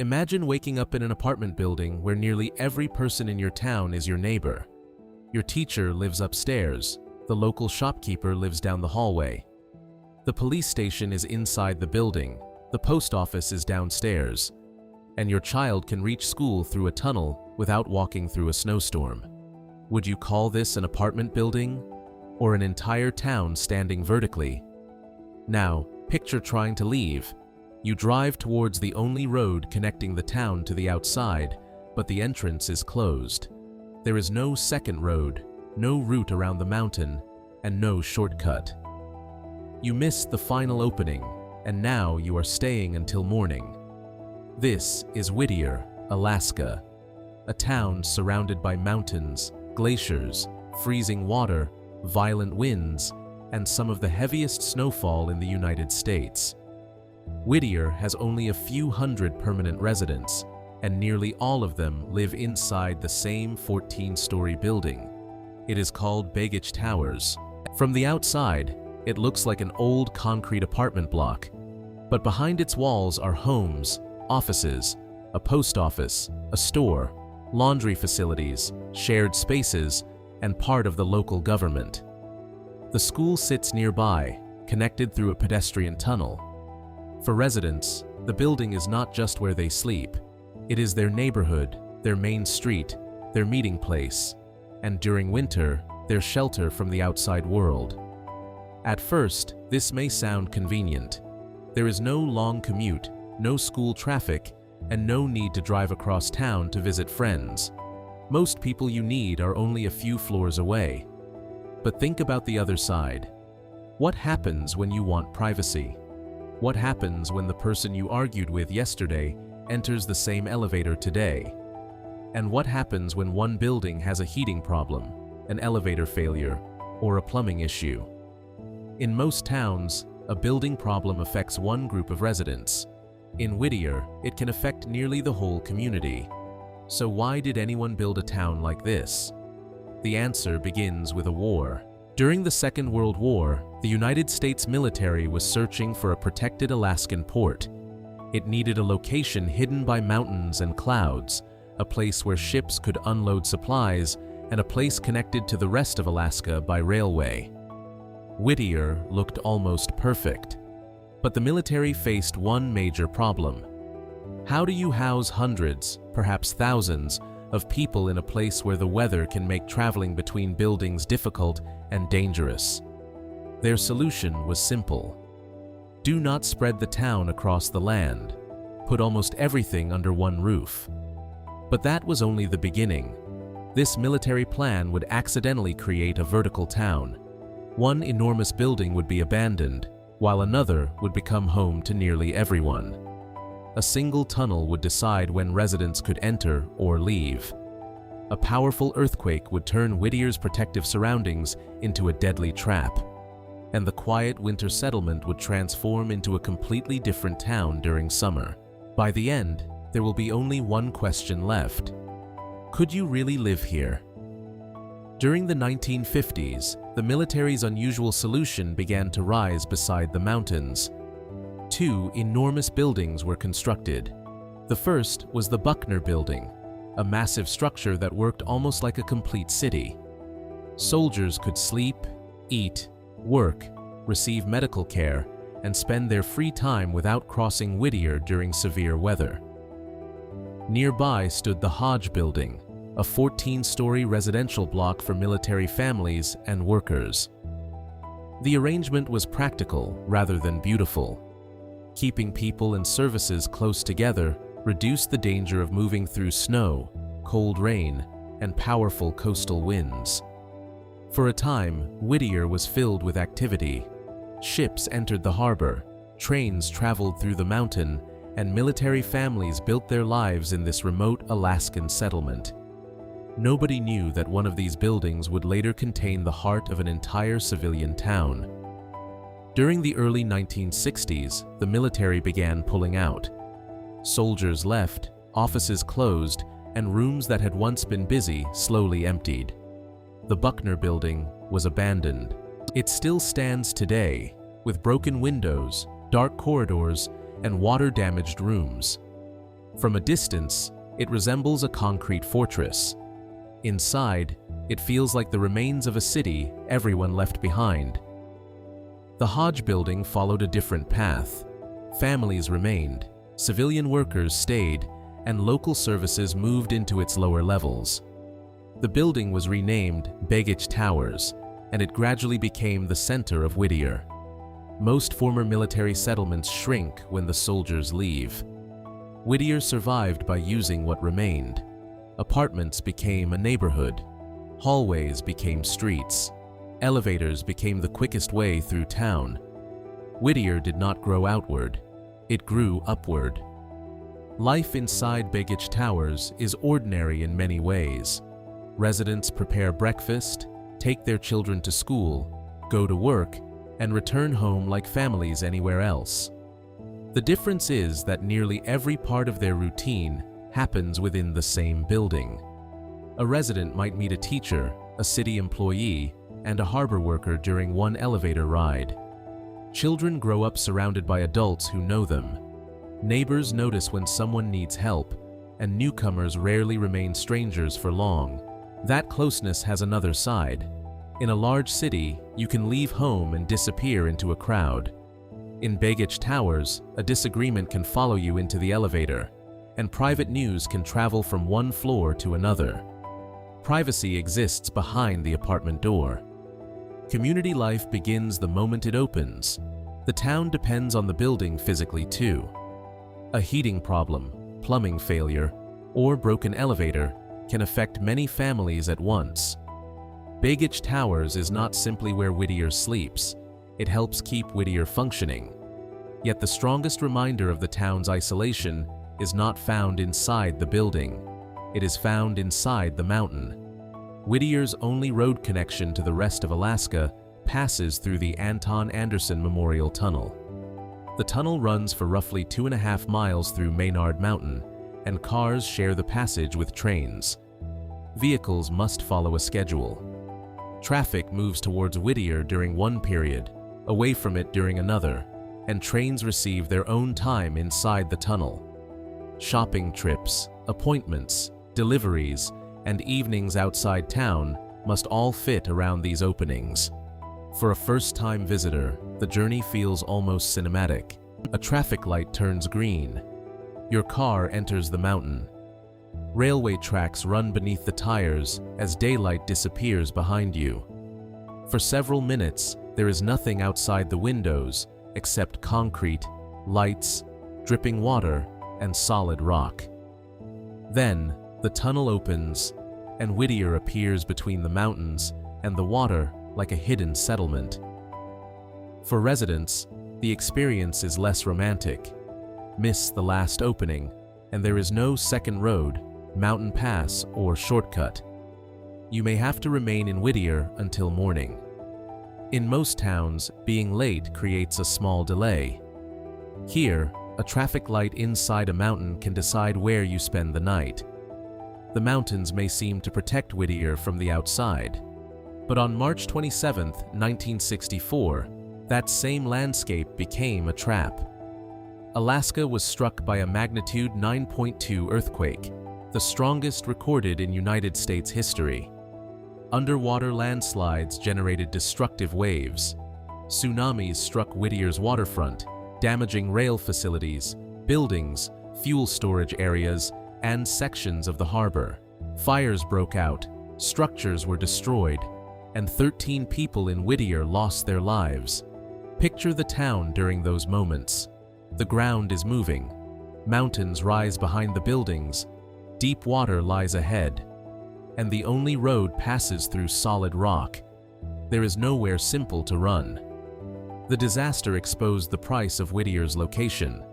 Imagine waking up in an apartment building where nearly every person in your town is your neighbor. Your teacher lives upstairs, the local shopkeeper lives down the hallway. The police station is inside the building, the post office is downstairs, and your child can reach school through a tunnel without walking through a snowstorm. Would you call this an apartment building or an entire town standing vertically? Now, picture trying to leave. You drive towards the only road connecting the town to the outside, but the entrance is closed. There is no second road, no route around the mountain, and no shortcut. You missed the final opening, and now you are staying until morning. This is Whittier, Alaska, a town surrounded by mountains, glaciers, freezing water, violent winds, and some of the heaviest snowfall in the United States. Whittier has only a few hundred permanent residents, and nearly all of them live inside the same 14-story building. It is called Begich Towers. From the outside, it looks like an old concrete apartment block, but behind its walls are homes, offices, a post office, a store, laundry facilities, shared spaces, and part of the local government. The school sits nearby, connected through a pedestrian tunnel. For residents, the building is not just where they sleep. It is their neighborhood, their main street, their meeting place, and during winter, their shelter from the outside world. At first, this may sound convenient. There is no long commute, no school traffic, and no need to drive across town to visit friends. Most people you need are only a few floors away. But think about the other side. What happens when you want privacy? What happens when the person you argued with yesterday enters the same elevator today? And what happens when one building has a heating problem, an elevator failure, or a plumbing issue? In most towns, a building problem affects one group of residents. In Whittier, it can affect nearly the whole community. So why did anyone build a town like this? The answer begins with a war. During the Second World War, the United States military was searching for a protected Alaskan port. It needed a location hidden by mountains and clouds, a place where ships could unload supplies, and a place connected to the rest of Alaska by railway. Whittier looked almost perfect. But the military faced one major problem. How do you house hundreds, perhaps thousands, of people in a place where the weather can make traveling between buildings difficult and dangerous? Their solution was simple. Do not spread the town across the land. Put almost everything under one roof. But that was only the beginning. This military plan would accidentally create a vertical town. One enormous building would be abandoned, while another would become home to nearly everyone. A single tunnel would decide when residents could enter or leave. A powerful earthquake would turn Whittier's protective surroundings into a deadly trap, and the quiet winter settlement would transform into a completely different town during summer. By the end, there will be only one question left. Could you really live here? During the 1950s, the military's unusual solution began to rise beside the mountains. Two enormous buildings were constructed. The first was the Buckner Building, a massive structure that worked almost like a complete city. Soldiers could sleep, eat, work, receive medical care, and spend their free time without crossing Whittier during severe weather. Nearby stood the Hodge Building, a 14-story residential block for military families and workers. The arrangement was practical rather than beautiful. Keeping people and services close together reduced the danger of moving through snow, cold rain, and powerful coastal winds. For a time, Whittier was filled with activity. Ships entered the harbor, trains traveled through the mountain, and military families built their lives in this remote Alaskan settlement. Nobody knew that one of these buildings would later contain the heart of an entire civilian town. During the early 1960s, the military began pulling out. Soldiers left, offices closed, and rooms that had once been busy slowly emptied. The Buckner Building was abandoned. It still stands today, with broken windows, dark corridors, and water-damaged rooms. From a distance, it resembles a concrete fortress. Inside, it feels like the remains of a city everyone left behind. The Hodge building followed a different path. Families remained, civilian workers stayed, and local services moved into its lower levels. The building was renamed Begich Towers, and it gradually became the center of Whittier. Most former military settlements shrink when the soldiers leave. Whittier survived by using what remained. Apartments became a neighborhood. Hallways became streets. Elevators became the quickest way through town. Whittier did not grow outward. It grew upward. Life inside Begich Towers is ordinary in many ways. Residents prepare breakfast, take their children to school, go to work, and return home like families anywhere else. The difference is that nearly every part of their routine happens within the same building. A resident might meet a teacher, a city employee, and a harbor worker during one elevator ride. Children grow up surrounded by adults who know them. Neighbors notice when someone needs help, and newcomers rarely remain strangers for long. That closeness has another side. In a large city, you can leave home and disappear into a crowd. In Begich Towers, a disagreement can follow you into the elevator, and private news can travel from one floor to another. Privacy exists behind the apartment door. Community life begins the moment it opens. The town depends on the building physically too. A heating problem, plumbing failure, or broken elevator can affect many families at once. Begich Towers is not simply where Whittier sleeps. It helps keep Whittier functioning. Yet the strongest reminder of the town's isolation is not found inside the building. It is found inside the mountain. Whittier's only road connection to the rest of Alaska passes through the Anton Anderson Memorial Tunnel. The tunnel runs for roughly 2.5 miles through Maynard Mountain, and cars share the passage with trains. Vehicles must follow a schedule. Traffic moves towards Whittier during one period, away from it during another, and trains receive their own time inside the tunnel. Shopping trips, appointments, deliveries, and evenings outside town must all fit around these openings. For a first-time visitor, the journey feels almost cinematic. A traffic light turns green. Your car enters the mountain. Railway tracks run beneath the tires as daylight disappears behind you. For several minutes, there is nothing outside the windows except concrete, lights, dripping water, and solid rock. Then, the tunnel opens, and Whittier appears between the mountains and the water like a hidden settlement. For residents, the experience is less romantic. Miss the last opening, and there is no second road, mountain pass, or shortcut. You may have to remain in Whittier until morning. In most towns, being late creates a small delay. Here, a traffic light inside a mountain can decide where you spend the night. The mountains may seem to protect Whittier from the outside. But on March 27, 1964, that same landscape became a trap. Alaska was struck by a magnitude 9.2 earthquake, the strongest recorded in United States history. Underwater landslides generated destructive waves. Tsunamis struck Whittier's waterfront, damaging rail facilities, buildings, fuel storage areas, and sections of the harbor. Fires broke out, structures were destroyed, and 13 people in Whittier lost their lives. Picture the town during those moments. The ground is moving. Mountains rise behind the buildings. Deep water lies ahead. And the only road passes through solid rock. There is nowhere simple to run. The disaster exposed the price of Whittier's location.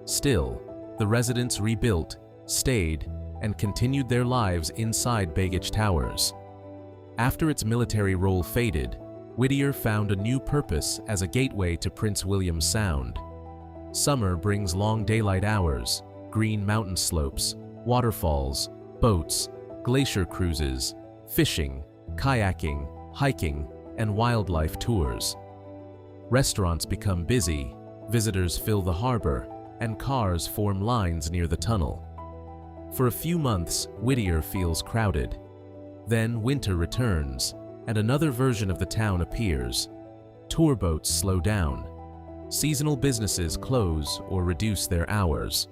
Still, the residents rebuilt, stayed, and continued their lives inside Begich Towers. After its military role faded, Whittier found a new purpose as a gateway to Prince William Sound. Summer brings long daylight hours, green mountain slopes, waterfalls, boats, glacier cruises, fishing, kayaking, hiking, and wildlife tours. Restaurants become busy, visitors fill the harbor, and cars form lines near the tunnel. For a few months, Whittier feels crowded. Then winter returns, and another version of the town appears. Tour boats slow down. Seasonal businesses close or reduce their hours.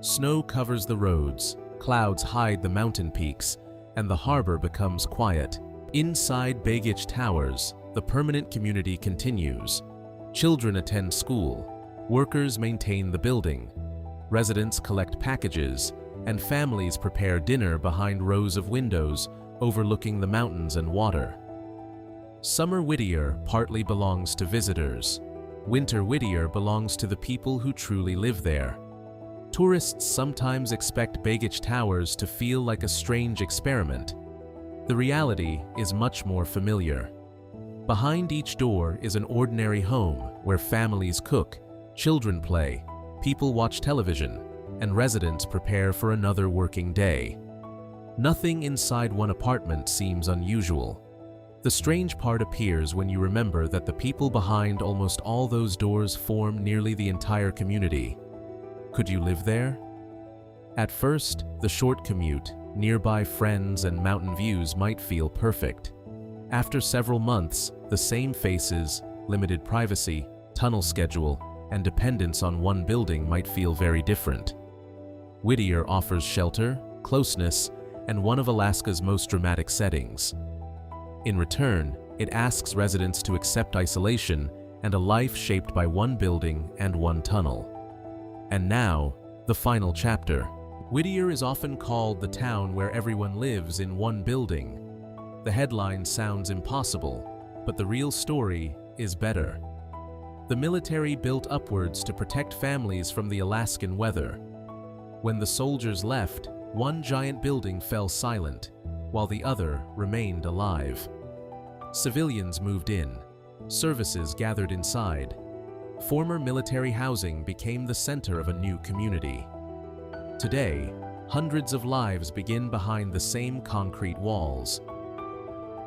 Snow covers the roads, clouds hide the mountain peaks, and the harbor becomes quiet. Inside Begich Towers, the permanent community continues. Children attend school, workers maintain the building, residents collect packages, and families prepare dinner behind rows of windows overlooking the mountains and water. Summer Whittier partly belongs to visitors. Winter Whittier belongs to the people who truly live there. Tourists sometimes expect Begich Towers to feel like a strange experiment. The reality is much more familiar. Behind each door is an ordinary home where families cook, children play, people watch television, and residents prepare for another working day. Nothing inside one apartment seems unusual. The strange part appears when you remember that the people behind almost all those doors form nearly the entire community. Could you live there? At first, the short commute, nearby friends and mountain views might feel perfect. After several months, the same faces, limited privacy, tunnel schedule, and dependence on one building might feel very different. Whittier offers shelter, closeness, and one of Alaska's most dramatic settings. In return, it asks residents to accept isolation and a life shaped by one building and one tunnel. And now, the final chapter. Whittier is often called the town where everyone lives in one building. The headline sounds impossible, but the real story is better. The military built upwards to protect families from the Alaskan weather. When the soldiers left, one giant building fell silent, while the other remained alive. Civilians moved in. Services gathered inside. Former military housing became the center of a new community. Today, hundreds of lives begin behind the same concrete walls.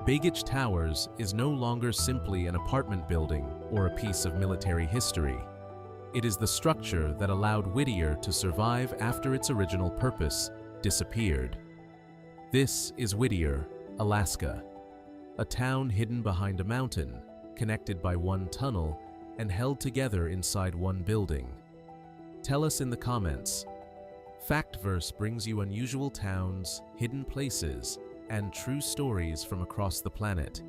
Begich Towers is no longer simply an apartment building or a piece of military history. It is the structure that allowed Whittier to survive after its original purpose disappeared. This is Whittier, Alaska, a town hidden behind a mountain, connected by one tunnel, and held together inside one building. Tell us in the comments. Factverse brings you unusual towns, hidden places, and true stories from across the planet.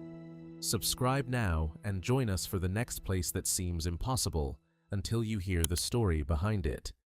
Subscribe now and join us for the next place that seems impossible until you hear the story behind it.